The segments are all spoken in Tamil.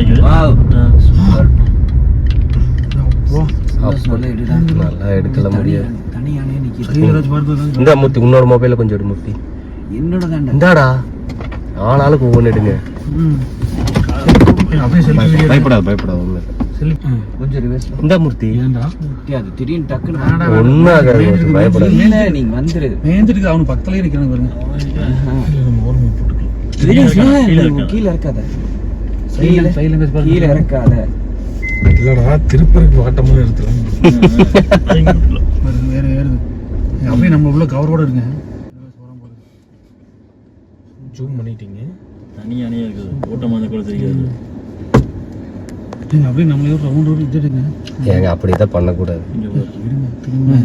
நினைக்குது. நல்லா எடுக்கல முடியாது. இந்த மூர்த்தி இன்னொரு மொபைல கொஞ்சம் எடு மூர்த்தி. இந்தாடா ஆனாலும் ஒவ்வொன்று எடுங்க. பயப்படாது இந்த மூர்த்தி ஒன்னாகாது, பயப்படாது. நீங்க வந்துரு அவனு பக்கத்துலயே இருக்கிறாங்க பாருங்க. கீழே இருக்காத, கீழே இறக்காத. இல்லடா திருப்பதிக்கு வாட்டமா எடுத்துலாம். வேற ஏறுது அப்படியே நம்ம உள்ள கவரோட இருங்க. ஜூம் பண்ணிட்டீங்க. தனியானே இருக்குது, ஓட்டமான கூட தெரியாது. அப்படியே நம்மளே ஒரு ரவுண்ட் ஒரு இதுங்க. ஏங்க அப்படிதான் பண்ணக்கூடாது.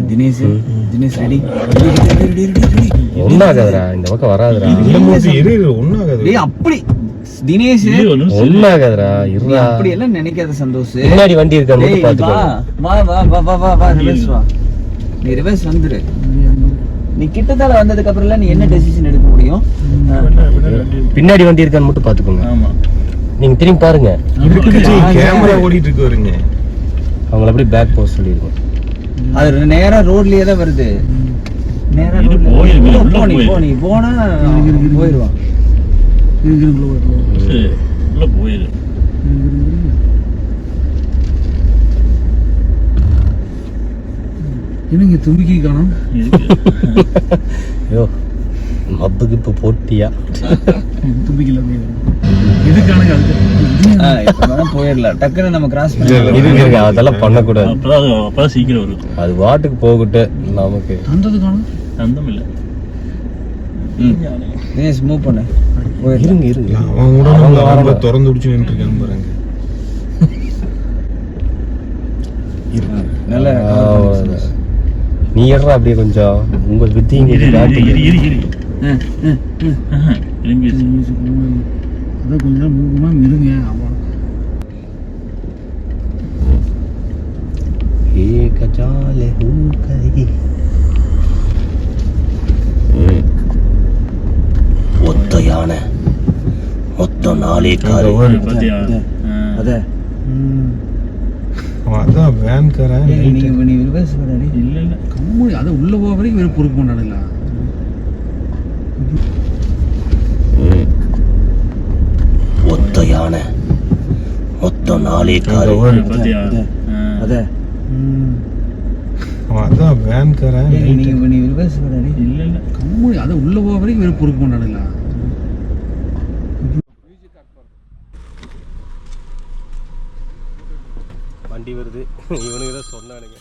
தினேஷ் ரெடி. ஒன்னாகாதுடா, இந்த பக்கம் வராதுடா. ஒன்னாகாது அப்படி தினேஷ் ஒன்னாகாதுடா, இருடா. அப்படி எல்லாம் நினைக்காத சந்தோஷ். முன்னாடி வண்டி இருக்கா மட்டும் பாத்துக்கோ. வா ரிவர்ஸ் வா. நீ ரிவர்ஸ் வந்துரு. நீ கிட்டத்தால வந்ததுக்கு அப்புறம் நீ என்ன டெசிஷன் எடுக்க முடியும்? பின்னாடி வண்டி இருக்கான்னு மட்டும் பாத்துக்கோங்க. ஆமா, நீங்க திரும்பி பாருங்க. கேமரா ஓடிட்டு இருக்கு வருங்க. அவங்கள அப்படியே பேக் போக சொல்லிருக்கோம். அது நேரா ரோட்லயே தான் வருது. நேரா ரோட்ல போனி போனா போயிடுவான். உள்ள போயிரு. என்னங்க தும்பிக்கை காணோம்? ஐயோ மப்புக்கு இப்ப போட்டியா? தும்பிக்கல இதுக்கான போயிடலாம். டக்குன்னு நம்ம கிராஸ் பண்ணி அதெல்லாம் பண்ணக்கூடாது. அப்பதான் சீக்கிரம் வரும். அது வாட்டுக்கு போகட்டு. நமக்கு தந்தது காணும். தந்தம் இல்ல. மூவ் பண்ணு. இருங்க அவங்க திறந்து விடுச்சு நின்றுருக்காங்க பாருங்க. நல்ல நீ ஏறா அப்படியே கொஞ்சம் உங்க வித்திங்க அதான் கொஞ்சம் மூவமா இருங்க. ஒத்த யானை மொத்தம் 4 காரு. அதான் வேன்காரன். நீ ரிவர்ஸ் பண்ணி இல்ல கம்மி அதை உள்ள போக வரைக்கும் வெறும் பொறுப்பு பண்ணானுங்களா? ஒத்த யானை மொத்தம் 4 காரு. அதான் வேன்காரன். நீ ரிவர்ஸ் பண்ணி இல்ல கம்மி அதை உள்ள போக வரைக்கும் வெறும் பொறுப்பு பண்ணானுங்களா? வண்டி வருது. இவனுக்கு தான் சொன்னானுங்க.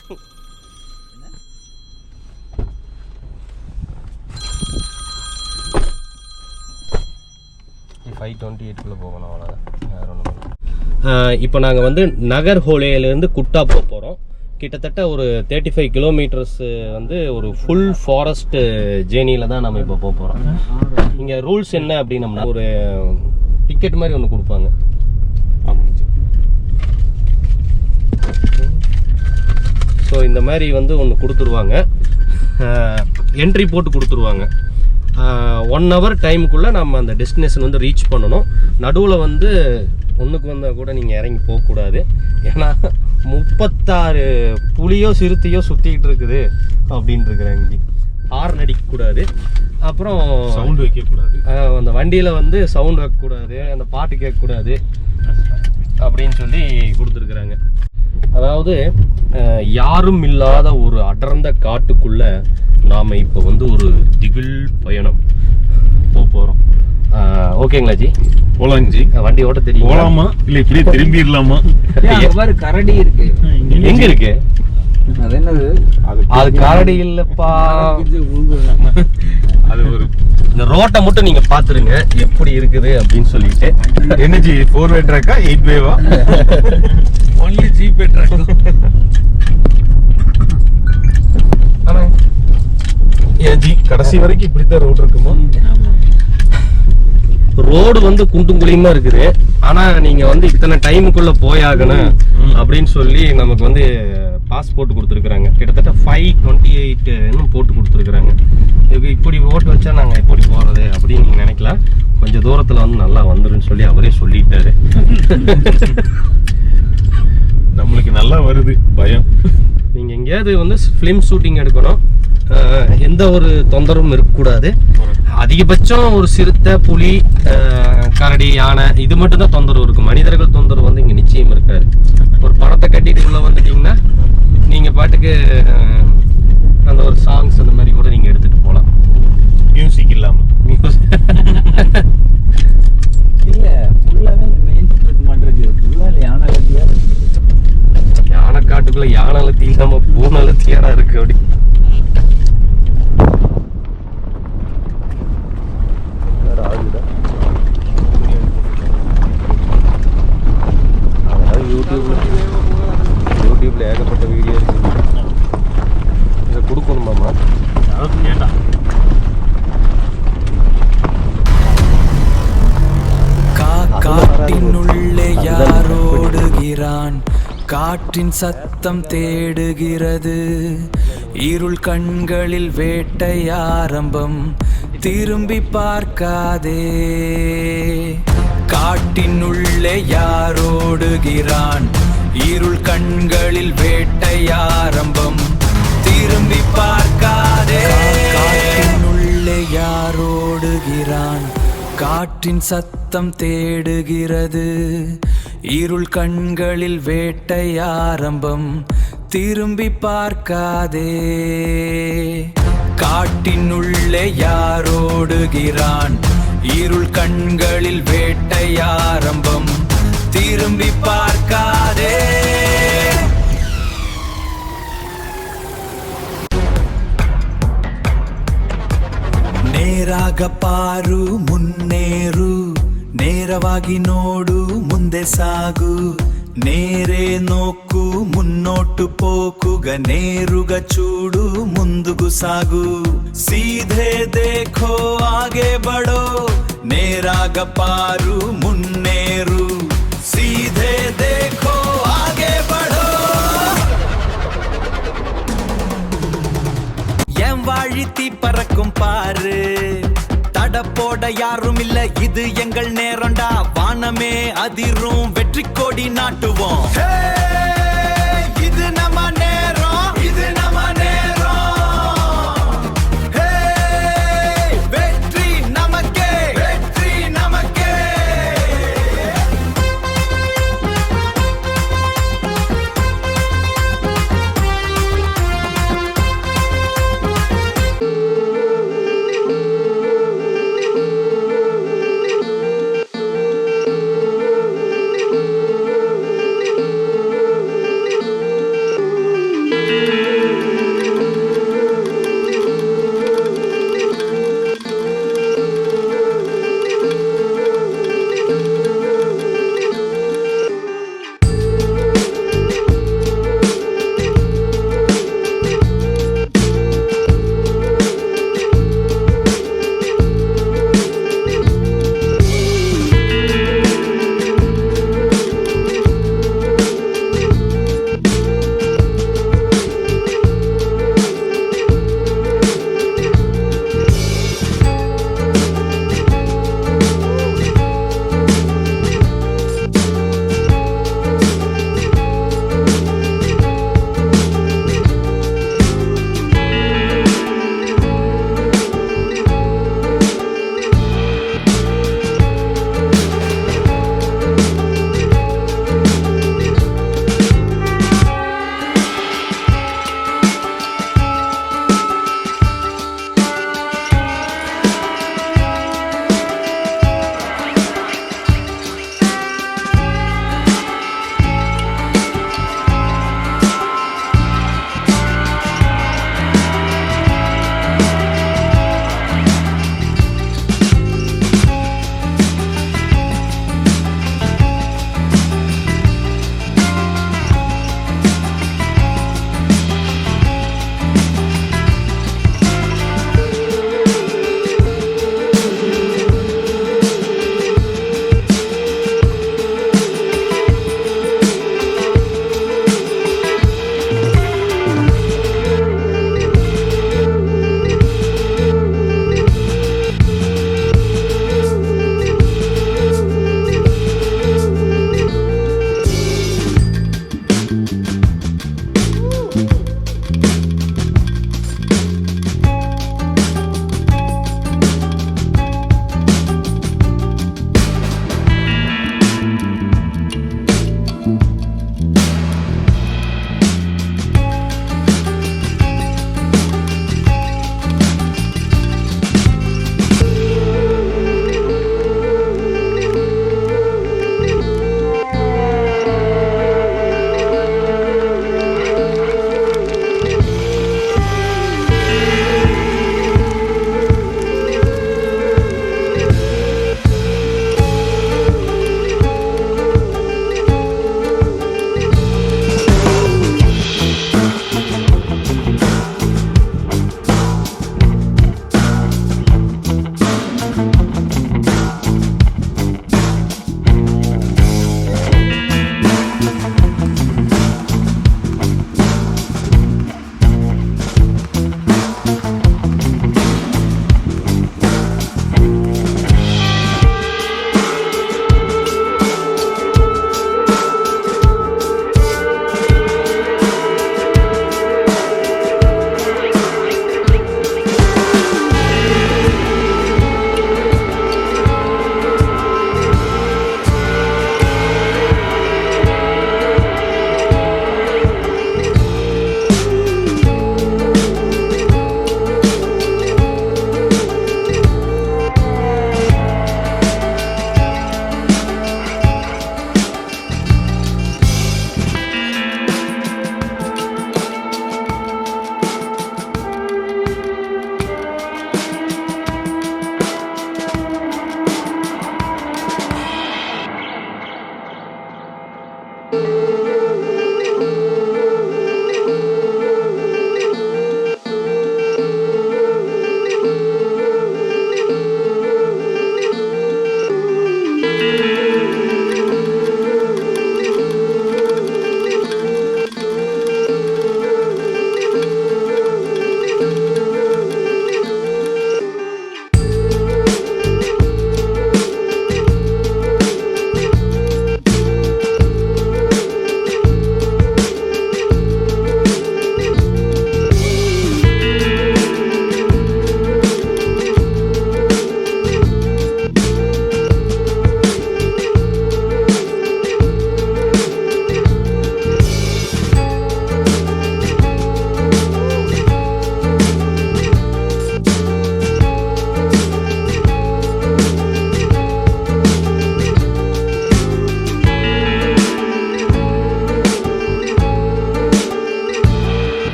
போகணும் அவ்வளோதான், வேற ஒன்றும். இப்போ நாங்கள் வந்து நகர் ஹோலேலேருந்து குட்டா போக போகிறோம். கிட்டத்தட்ட ஒரு 35 கிலோமீட்டர்ஸ் வந்து ஒரு ஃபுல் ஃபாரஸ்ட் ஜேர்னியில் தான் நம்ம இப்போ போக போகிறோம். இங்கே ரூல்ஸ் என்ன அப்படின்னம்னா ஒரு டிக்கெட் மாதிரி ஒன்று கொடுப்பாங்க. ஆமாம். ஸோ இந்த மாதிரி வந்து ஒன்று கொடுத்துருவாங்க. என்ட்ரி போட்டு கொடுத்துருவாங்க. 1 hour டைமுக்குள்ளே நம்ம அந்த டெஸ்டினேஷன் வந்து ரீச் பண்ணணும். நடுவில் வந்து ஒன்றுக்கு வந்தால் கூட நீங்கள் இறங்கி போகக்கூடாது. ஏன்னா 36 புலியோ சிறுத்தையோ சுற்றிக்கிட்டு இருக்குது அப்படின்னு இருக்கிறாங்க. ஹார்ன் அடிக்கக்கூடாது, அப்புறம் சவுண்ட் வைக்கக்கூடாது, அந்த வண்டியில் வந்து சவுண்ட் வைக்கக்கூடாது, அந்த பாட்டு கேட்கக்கூடாது அப்படின்னு சொல்லி கொடுத்துருக்குறாங்க. அதாவது யாரும் இல்லாத ஒரு அடர்ந்த காட்டுக்குள்ள நாம இப்போ வந்து ஒரு திகில் பயணம் போகிறோம். ஓகேங்களா ஜி? போலாங்க ஜி. வண்டி ஓட்ட தெரியும்? போலாமா இல்லை இப்படியே திரும்பிடலாமா? கரடி இருக்கு. எங்க இருக்கு அது? என்னது அது? கரடி இல்லப்பா, அது ஒரு இந்த ரோட்டை மட்டும் நீங்க பாத்துருங்க எப்படி இருக்குது அப்படின்னு சொல்லிட்டு. என்ன ஜி 4-way ட்ராக்கா 8-way-வா? ஒன்லி ஜிபே ட்ராக். ஏன் ஜி கடைசி வரைக்கும் இப்படித்தான் ரோடு இருக்குமா? ரோடு வந்து குண்டும் குழியுமா இருக்குது. ஆனா நீங்க வந்து இத்தனை டைமுக்குள்ள போயாகணும் அப்படின்னு சொல்லி நமக்கு வந்து பாஸ்போர்ட் கொடுத்துருக்குறாங்க. கிட்டத்தட்ட 528 போட்டு கொடுத்துருக்குறாங்க. இப்படி ஓட்டு வச்சா நாங்கள் எப்படி போகிறது அப்படின்னு நீங்கள் நினைக்கலாம். கொஞ்சம் தூரத்தில் வந்து நல்லா வந்துருன்னு சொல்லி அவரே சொல்லிட்டாரு. நம்மளுக்கு நல்லா வருது பயம். நீங்கள் எங்கேயாவது வந்து ஃபிலிம் ஷூட்டிங் எடுக்கணும், எந்த ஒரு தொந்தரவும் இருக்கக்கூடாது. அதிகபட்சம் ஒரு சிறுத்தை, புலி, கரடி, யானை இது மட்டும் தான் தொந்தரவு இருக்கும். மனிதர்கள் தொந்தரவு வந்து இங்கே நிச்சயம் இருக்காது. ஒரு படத்தை கட்டிட்டு உள்ள வந்துட்டீங்கன்னா நீங்கள் பாட்டுக்கு அந்த ஒரு சாங்ஸ் அந்த மாதிரி கூட நீங்கள் எடுத்துகிட்டு போகலாம், மியூசிக் இல்லாமல். இல்ல ஃபுல்லாவே இந்த மெயின் இருக்க மாட்டிருக்கு. ஃபுல்லா யானை லத்தியா யானை காட்டுக்குள்ள யானை லத்தி இல்லாம பூனை லத்தியாரா இருக்கு. அப்படி யூடியூப்ல ஏகப்பட்ட வீடியோ இருக்கு. இதை கொடுக்கணுமாமா? கேட்டான் காட்டினுள்ளே யாரோடுகிறான், காற்றின் சத்தம் தேடுகிறது, இருள் கண்களில் வேட்டை ஆரம்பம், திரும்பி பார்க்காதே. காட்டினுள்ளே யாரோடுகிறான், இருள் கண்களில் வேட்டை ஆரம்பம், திரும்பி பார்க்காதே. காட்டினுள்ளே யாரோடுகிறான், காற்றின் சத்தம் தேடுகிறது, இருள் கண்களில் வேட்டை ஆரம்பம், திரும்பி பார்க்காதே. காட்டினுள்ளே யாரோடுகிறான், இருள் கண்களில் வேட்டை ஆரம்பம், திரும்பி பார்க்காதே. ನೇರಾಗ ಪಾರು ಮುನ್ನೇರು, ನೇರವಾಗಿ ನೋಡು ಮುಂದೆ ಸಾಗು, నేరే నోక్కు మున్నోటు పోకుగా నేరుగా చూడు ముందుకు సాగు. సీధే దేఖో ఆగే బడో, నేరాగా పారు మున్నేరు, సీధే దేఖో ఆగే బడో. என் வாழித்தி பறக்கும் பாரு, தட போட யாரும் இல்ல, இது எங்கள் நேரம்டா. வானமே அதிரும், வெற்றி கொடி நாட்டுவோம். இது நம்ம நேரம், இது நம்ம நேரம். வெற்றி நமக்கே, வெற்றி நமக்கே.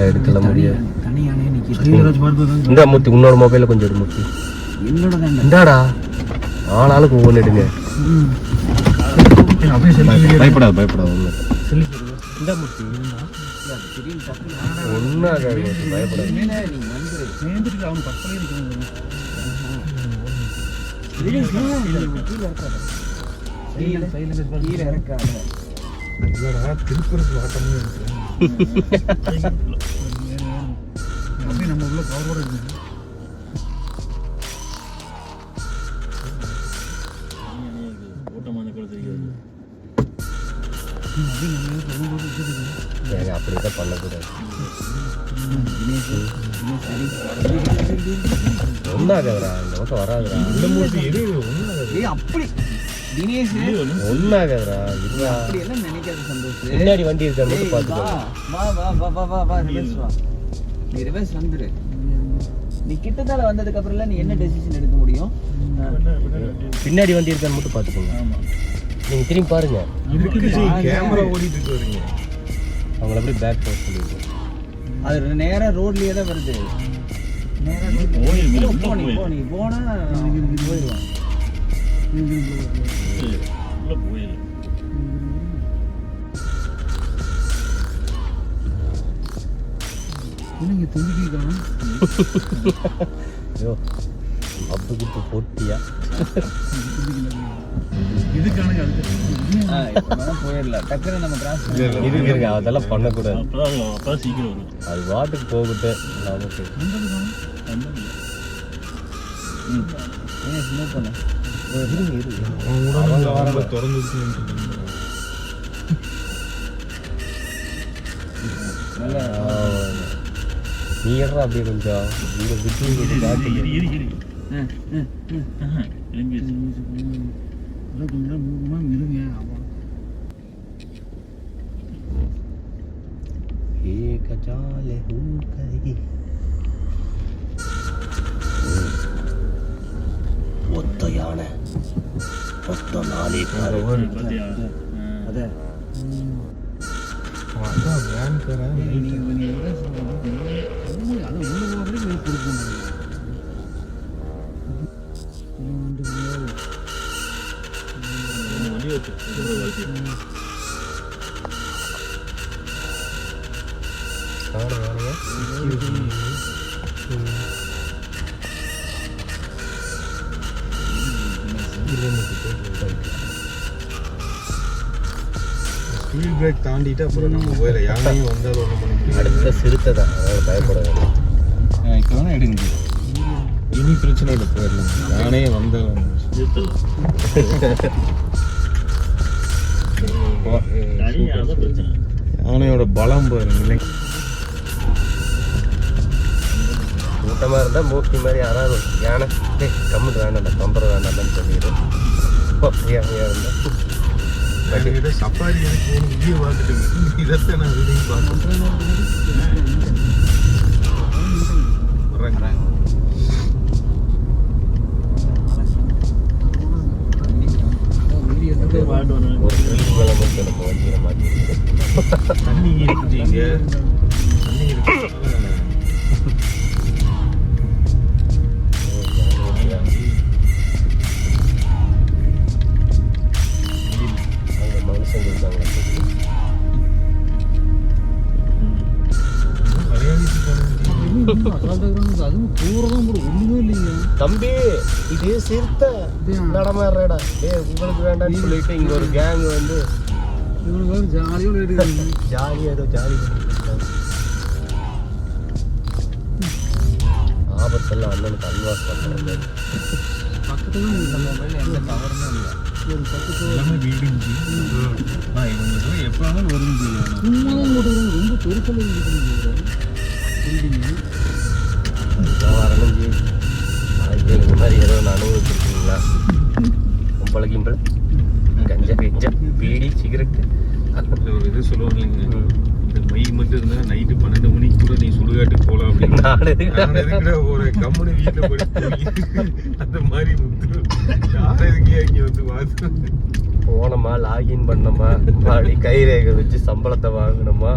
எடுக்கல முடியாது. இந்த மூர்த்தி உன்னோட மொபைல கொஞ்சம் எடு மூர்த்தி. இந்தாடா ஆனாலும் ஒவ்வொன்று எடுங்க. பயப்படாது பயப்படாது ஒன்று ஒன்றாக பயப்படாது. நம்ம உள்ள பவரோட இருக்கு. ஓட்டமான கூட தெரியாது. ஏங்க அப்படிதான் பண்ணக்கூடாது. ஒன்றாகாதுடா, இந்த பக்கம் வராதுடா. ஏய் அப்படி தினேஷ் ஒன்றாகாதுடா, இருடா. அப்படி எல்லாம் நினைக்காத சந்தோஷ். பின்னாடி வண்டி இருக்கா மட்டும் பார்த்துக்கோ. வா வா வா வா வா வா ரிவர்ஸ் வா. நீ ரிவர்ஸ் வந்துரு. நீ கிட்டத்தால வந்ததுக்கு அப்புறம் நீ என்ன டெசிஷன் எடுக்க முடியும்? பின்னாடி வண்டி இருக்கான்னு மட்டும் பார்த்துக்கோங்க. ஆமா நீங்க திரும்பி பாருங்க. கேமரா ஓடிட்டு இருக்கீங்க. அவங்கள அப்படியே பேக் போஸ்ட் பண்ணிருக்கோம். அது நேரா ரோட்லயே தான் வருது. நேரா போயிரு, போ நீ போனா போயிடுவான். உள்ள போயிரு. ஐயோ அப்படி கொடுத்து போட்டியா? போயிடலாம் டக்குனு நம்ம கிராஸ் இருக்கு, அதெல்லாம் பண்ணக்கூடாது. அப்பதான் சீக்கிரம் வரும். அது வாட்டுக்கு போகட்டு நமக்கு. மூவ் பண்ண திறந்து நீ ஏறா அப்படியே கொஞ்சம் இந்த விட்டு காட்டு. ஒத்த யானை மொத்த 4 காரு. அத வேன் காரா ஸ்பீட் பிரேக் தாண்டிட்டு அப்புறம் நம்ம போயில யானையும் வந்தாலும் ஒன்றும் பண்ண முடியாது. அடுத்த சிறுத்தை தான், அதனால பயப்பட வேண்டாம். இப்போ வேணா எடுங்க. இனி பிரச்சனை இல்லை, போயிடலாம். யானையே வந்தாலும் யானையோட பலம் பாருங்க. கூட்டமாக இருந்தால் மூர்த்தி மாதிரி யாராவது யானை கம்முட்டு வேண்டாம்டா, கம்பரை வேண்டாம்னு சொல்லிடும். இருந்தால் சஃபாரி எனக்கு இங்கே பார்த்துட்டு இதைத்தான் நான் இதையும் பார்த்துட்டேன். ஒரு ட்ரில் மேலே மட்டும் நம்ம வண்டியில் மாட்டிருக்கோம். தண்ணி இருக்குது இங்கே, தண்ணி இருக்கு. அங்கே மனுஷங்க இருக்காங்க. தம்பி இது சிறுத்தை நடமாடுறடா, உங்களுக்கு வேண்டாம்னு சொல்லிட்டு இங்க ஒரு கேங் வந்து ஜாலியா ஏதோ ஜாலி பண்ணிட்டு இருக்காங்க. ஆபத்தெல்லாம் அண்ணனுக்கு அல்வாஸ் பண்றது. எந்த கவருமே இல்லை. எல்லாமே பில்டிங் இவங்களுக்கு எப்போ வேணாலும் வரும் செய்யணும். வரணும் இந்த மாதிரி ஏதோ ஒன்று அனுபவிச்சிருக்கீங்களா? கும்பல கிம்பல் கஞ்சா கஞ்சா பீடி சிகரெட்டு. ஒரு இது சொல்லுவாங்க, இந்த மை மட்டும் இருந்தா நைட்டு 12 மணிக்கு கூட நீ சுடுகாட்டுக்கு போகலாம் அப்படின்னு. நான் இருக்கிற ஒரு கம்முனு வீட்டில் போய் அந்த மாதிரி முத்து யாரைக்கே இங்கே வந்து பார்த்து போனோமா, லாகின் பண்ணோமா, மறுபடி கைரேகை வச்சு சம்பளத்தை வாங்கினோமா,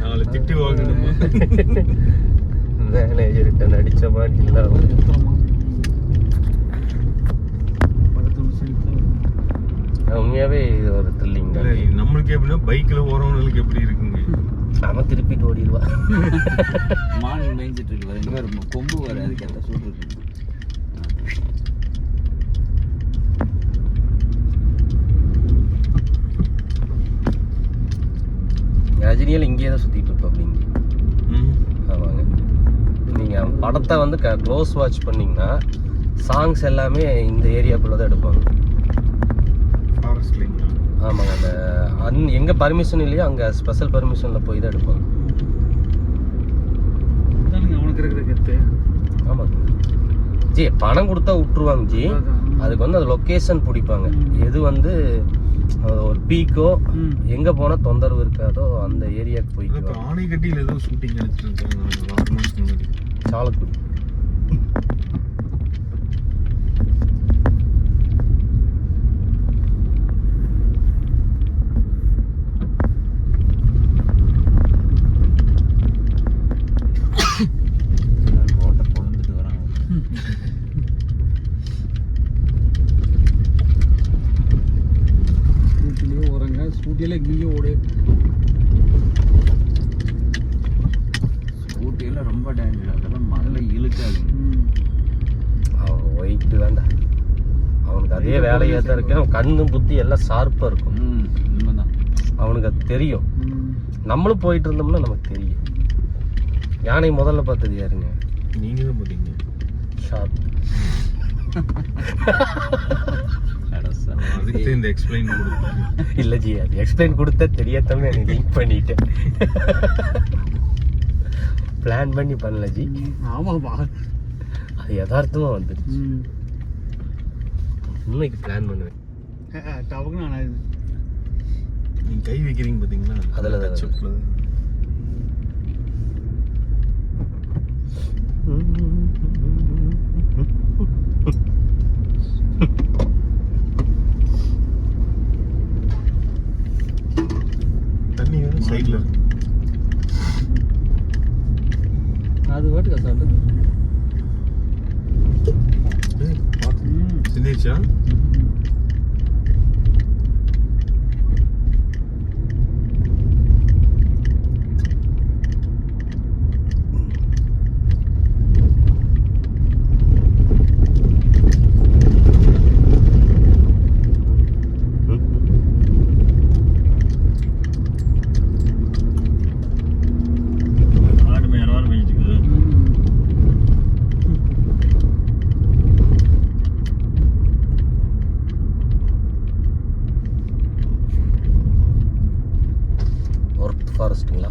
4 திட்டு வாங்கணுமா, மேனேஜர்கிட்ட நடிச்சோமா இல்லாம. உண்மையாவே இது ஒரு த்ரில்லிங் தான். நம்மளுக்கு எப்படின்னா பைக்கில் ஓரவங்களுக்கு எப்படி இருக்குங்க, அவன் திருப்பிட்டு ஓடிடுவா. மான் மேய்ஞ்சிட்டு இருக்கு பாரு, இங்க ஒரு கொம்பு வர அதுக்கு அந்த சூடு இருக்கு. ரஜினியால் இங்கேயே தான் சுற்றிட்டு இருப்போம் அப்படிங்க. ஆமாங்க, நீங்கள் படத்தை வந்து க்ளோஸ் வாட்ச் பண்ணிங்கன்னா சாங்ஸ் எல்லாமே இந்த ஏரியாக்குள்ளே தான் எடுப்பாங்க. ஃபாரஸ்ட்லிங்களா? ஆமாங்க, அந்த எங்கே பர்மிஷன் இல்லையோ அங்கே ஸ்பெஷல் பர்மிஷனில் போய் தான் எடுப்பாங்க. அவனுக்கு இருக்கிற கெத்து. ஆமாங்க ஜி, பணம் கொடுத்தா விட்டுருவாங்க ஜி. அதுக்கு வந்து அது லொக்கேஷன் பிடிப்பாங்க. எது வந்து ஒரு பீக்கோ எங்கே போனால் தொந்தரவு இருக்காதோ அந்த ஏரியாவுக்கு போய்க்குவாங்க. ஆணைக்கட்டியில் ஏதோ ஷூட்டிங் எடுத்துட்டு இருக்காங்க 6 மாதத்துக்கு முன்னாடி. சாலக்குடி. ஸ்கூட்டியில எங்கேயோ ஓடு. ஸ்கூட்டியில ரொம்ப டேஞ்சர். அதெல்லாம் முதல்ல இழுக்காது. அவன் ஒயிட்டு வேண்டாம், அவனுக்கு அதே வேலையாக தான் இருக்கு. அவன் கண்ணு புத்தி எல்லாம் ஷார்ப்பாக இருக்கும். உண்மைதான், அவனுக்கு அது தெரியும். நம்மளும் போயிட்டு இருந்தோம்னா நமக்கு தெரியும். யானை முதல்ல பார்த்தது யாருங்க? நீங்க தான் பார்த்தீங்க. ஷார்ப். அதுக்கு இந்த எக்ஸ்பிளைன் கொடுப்பேன். இல்லை ஜி, அது எக்ஸ்பிளைன் கொடுத்தா தெரியாதமே எனக்கு லிங்க் பண்ணிட்டேன். பிளான் பண்ணி பண்ணல ஜி. ஆமாப்பா, அது யதார்த்தமாக வந்துடுச்சு. இன்னைக்கு பிளான் பண்ணுவேன். நீங்க கை வைக்கிறீங்க பாத்தீங்களா, அதுல தான் டச்சப்ல தண்ணி வேணும் சைடுல அது வாட்டுக்கா சாப்பிட்டு சிந்திச்சா. ஃபாரஸ்ட்டுங்களா?